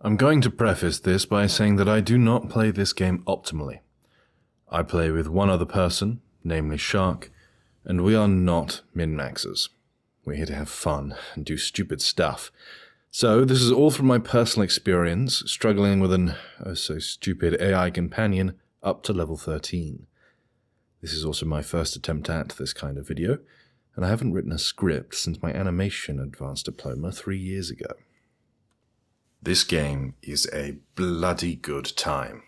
I'm going to preface this by saying that I do not play this game optimally. I play with one other person, namely Shark, and we are not min-maxers. We're here to have fun and do stupid stuff. So this is all from my personal experience, struggling with an oh-so-stupid AI companion up to level 13. This is also my first attempt at this kind of video, and I haven't written a script since my animation advanced diploma 3 years ago. This game is a bloody good time.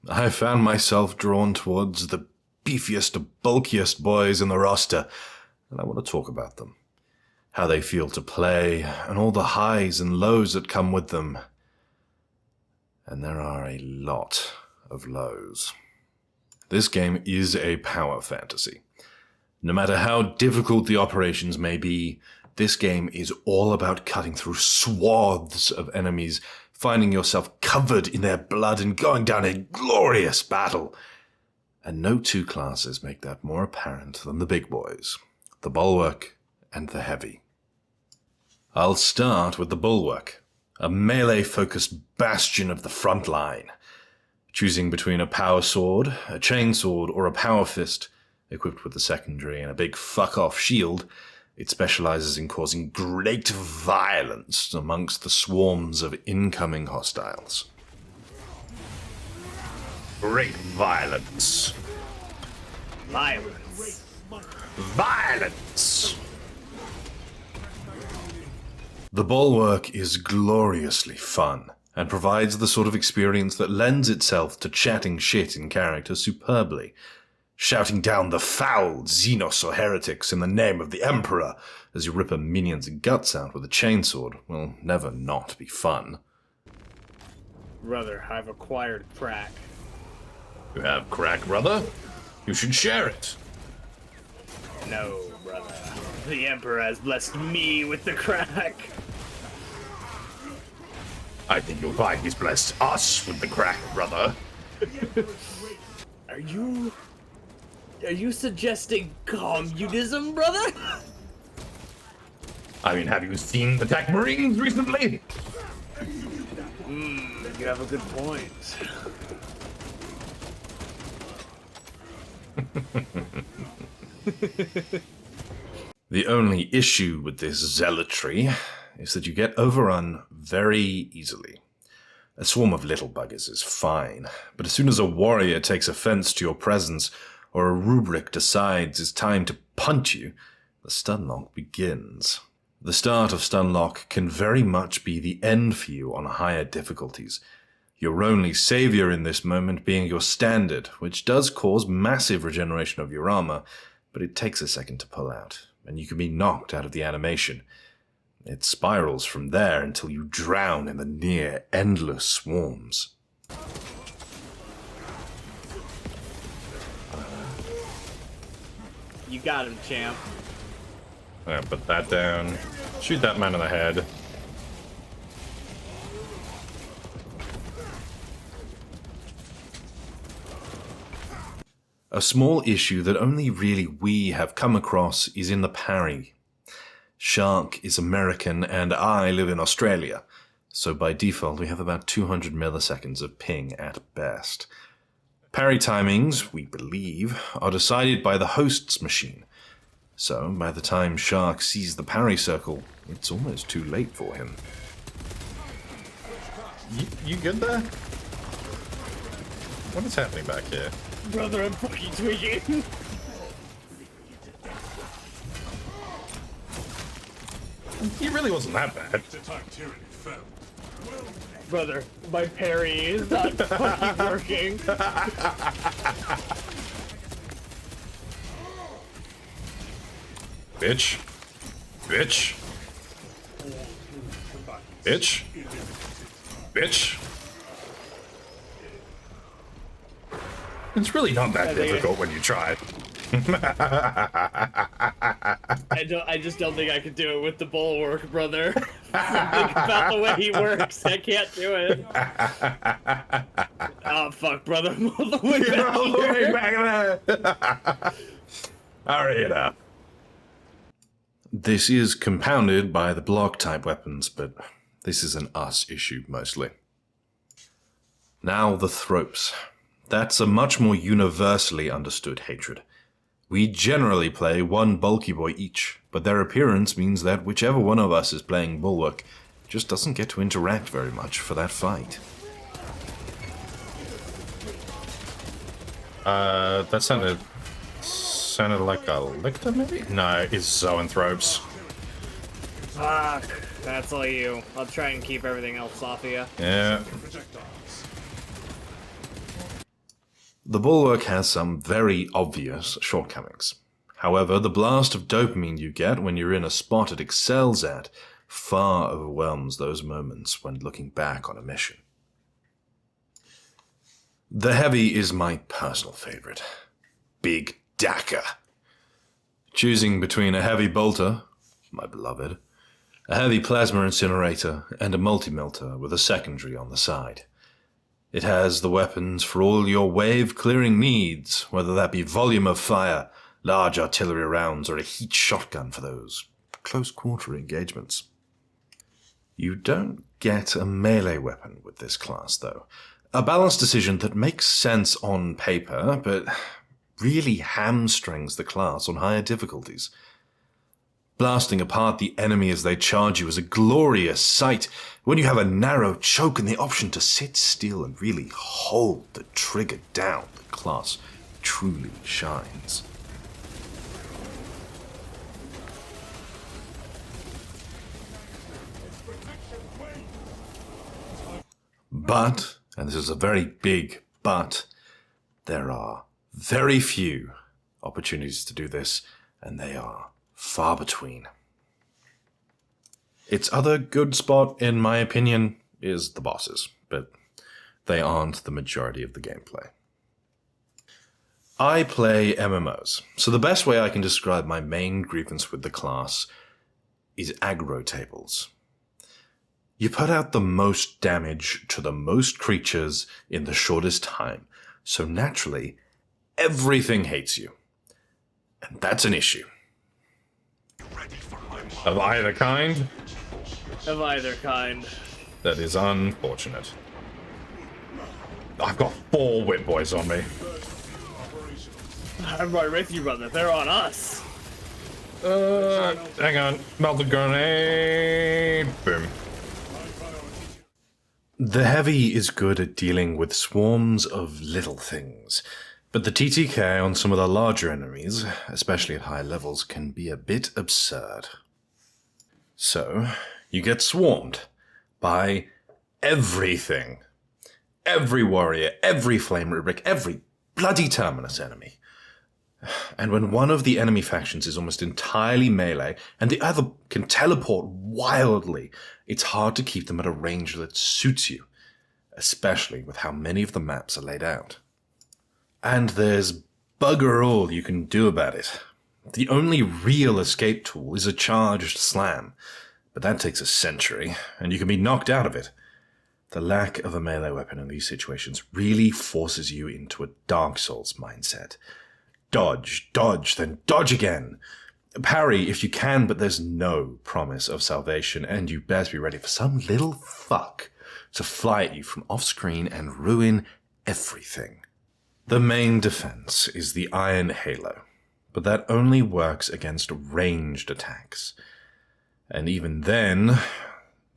I found myself drawn towards the beefiest, bulkiest boys in the roster, and I want to talk about them. How they feel to play, and all the highs and lows that come with them. And there are a lot of lows. This game is a power fantasy. No matter how difficult the operations may be, this game is all about cutting through swaths of enemies, finding yourself covered in their blood and going down a glorious battle. And no two classes make that more apparent than the big boys, the Bulwark and the Heavy. I'll start with the Bulwark, a melee-focused bastion of the front line. Choosing between a power sword, a chainsword, or a power fist, equipped with a secondary and a big fuck-off shield, it specializes in causing great violence amongst the swarms of incoming hostiles. Great violence. Violence. Violence. The Bulwark is gloriously fun, and provides the sort of experience that lends itself to chatting shit in character superbly. Shouting down the foul Xenos or heretics in the name of the Emperor as you rip a minion's guts out with a chainsword will never not be fun. Brother, I've acquired crack. You have crack, brother? You should share it. No, brother. The Emperor has blessed me with the crack. I think you'll find he's blessed us with the crack, brother. Are you suggesting communism, brother? I mean, have you seen the Tech Marines recently? You have a good point. The only issue with this zealotry is that you get overrun very easily. A swarm of little buggers is fine, but as soon as a warrior takes offense to your presence, or a rubric decides it's time to punch you, the stunlock begins. The start of stunlock can very much be the end for you on higher difficulties, your only savior in this moment being your standard, which does cause massive regeneration of your armor, but it takes a second to pull out, and you can be knocked out of the animation. It spirals from there until you drown in the near endless swarms. You got him, champ. Put that down. Shoot that man in the head. A small issue that only really we have come across is in the parry. Shark is American and I live in Australia, so by default we have about 200 milliseconds of ping at best. Parry timings, we believe, are decided by the host's machine. So, by the time Shark sees the parry circle, it's almost too late for him. You good there? What is happening back here? Brother, I'm fucking tweaking. He really wasn't that bad. Brother, my parry is not fucking working. Bitch. Bitch. Bitch. Bitch. It's really not that difficult when you try. I just don't think I could do it with the Bulwark, brother. Think about the way he works. I can't do it. Oh fuck, brother! I'm all the way back. You're all the way back there. Hurry it up. This is compounded by the block type weapons, but this is an us issue mostly. Now the Thropes. That's a much more universally understood hatred. We generally play one bulky boy each, but their appearance means that whichever one of us is playing Bulwark just doesn't get to interact very much for that fight. That sounded like a lictor, maybe? No, it's Zoanthropes. Fuck. That's all you. I'll try and keep everything else off of you. Yeah. The Bulwark has some very obvious shortcomings. However, the blast of dopamine you get when you're in a spot it excels at far overwhelms those moments when looking back on a mission. The Heavy is my personal favorite. Big Daka. Choosing between a heavy bolter, my beloved, a heavy plasma incinerator, and a multi-melter with a secondary on the side. It has the weapons for all your wave-clearing needs, whether that be volume of fire, large artillery rounds, or a heat shotgun for those close-quarter engagements. You don't get a melee weapon with this class, though. A balanced decision that makes sense on paper, but really hamstrings the class on higher difficulties. Blasting apart the enemy as they charge you is a glorious sight when you have a narrow choke and the option to sit still and really hold the trigger down. The class truly shines. But, and this is a very big but, there are very few opportunities to do this, and they are far between. Its other good spot, in my opinion, is the bosses, but they aren't the majority of the gameplay. I play MMOs, so the best way I can describe my main grievance with the class is aggro tables. You put out the most damage to the most creatures in the shortest time, so naturally, everything hates you. And that's an issue. Of either kind? Of either kind. That is unfortunate. I've got 4 whip boys on me. I'm right with you, brother. They're on us. Hang on. Melted grenade. Boom. The Heavy is good at dealing with swarms of little things, but the TTK on some of the larger enemies, especially at high levels, can be a bit absurd. So, you get swarmed by everything. Every warrior, every flame rubric, every bloody terminus enemy. And when one of the enemy factions is almost entirely melee, and the other can teleport wildly, it's hard to keep them at a range that suits you, especially with how many of the maps are laid out. And there's bugger all you can do about it. The only real escape tool is a charged slam, but that takes a century, and you can be knocked out of it. The lack of a melee weapon in these situations really forces you into a Dark Souls mindset. Dodge, dodge, then dodge again. Parry if you can, but there's no promise of salvation, and you best be ready for some little fuck to fly at you from off-screen and ruin everything. The main defense is the Iron Halo, but that only works against ranged attacks. And even then,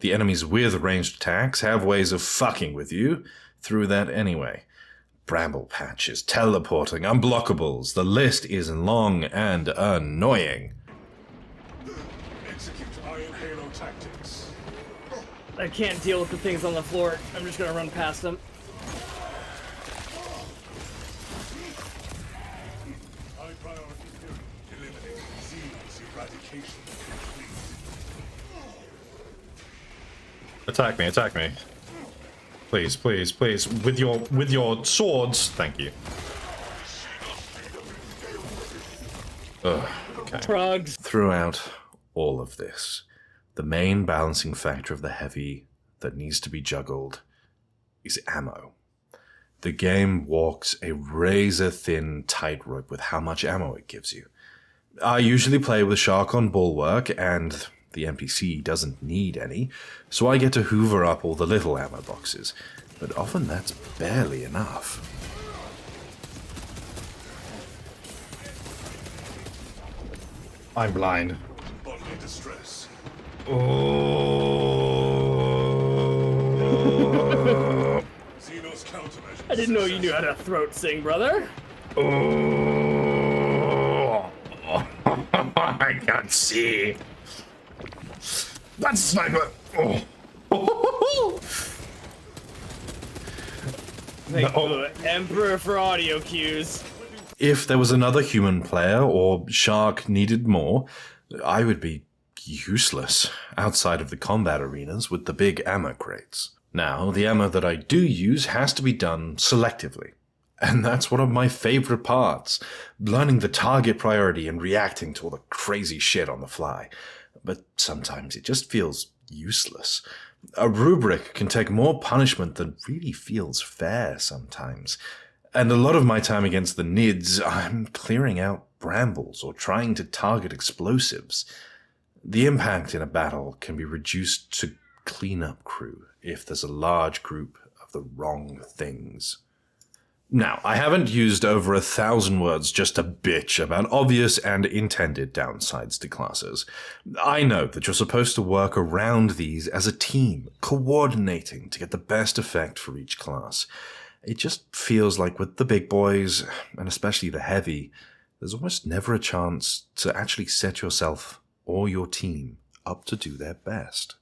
the enemies with ranged attacks have ways of fucking with you through that anyway. Bramble patches, teleporting, unblockables, the list is long and annoying. Execute Iron Halo tactics. I can't deal with the things on the floor. I'm just gonna run past them. High priority period. Eliminate disease eradication complete. Attack me. Please, please, please. With your swords. Thank you. Ugh, okay. Trugs. Throughout all of this, the main balancing factor of the Heavy that needs to be juggled is ammo. The game walks a razor-thin tightrope with how much ammo it gives you. I usually play with Shark on Bulwark, and the NPC doesn't need any, so I get to hoover up all the little ammo boxes. but often that's barely enough. I'm blind. Bodily distress. Oh. Xenos countermeasures. I didn't know you knew how to throat sing, brother. Oh. I can't see. That's sniper. Oh. Thank No. the Emperor for audio cues. If there was another human player or Shark needed more, I would be useless outside of the combat arenas with the big ammo crates. Now, the ammo that I do use has to be done selectively. And that's one of my favorite parts, learning the target priority and reacting to all the crazy shit on the fly. But sometimes it just feels useless. A rubric can take more punishment than really feels fair sometimes. And a lot of my time against the NIDs, I'm clearing out brambles or trying to target explosives. The impact in a battle can be reduced to cleanup crew if there's a large group of the wrong things. Now, I haven't used over 1,000 words just to bitch about obvious and intended downsides to classes. I know that you're supposed to work around these as a team, coordinating to get the best effect for each class. It just feels like with the big boys, and especially the heavy, there's almost never a chance to actually set yourself or your team up to do their best.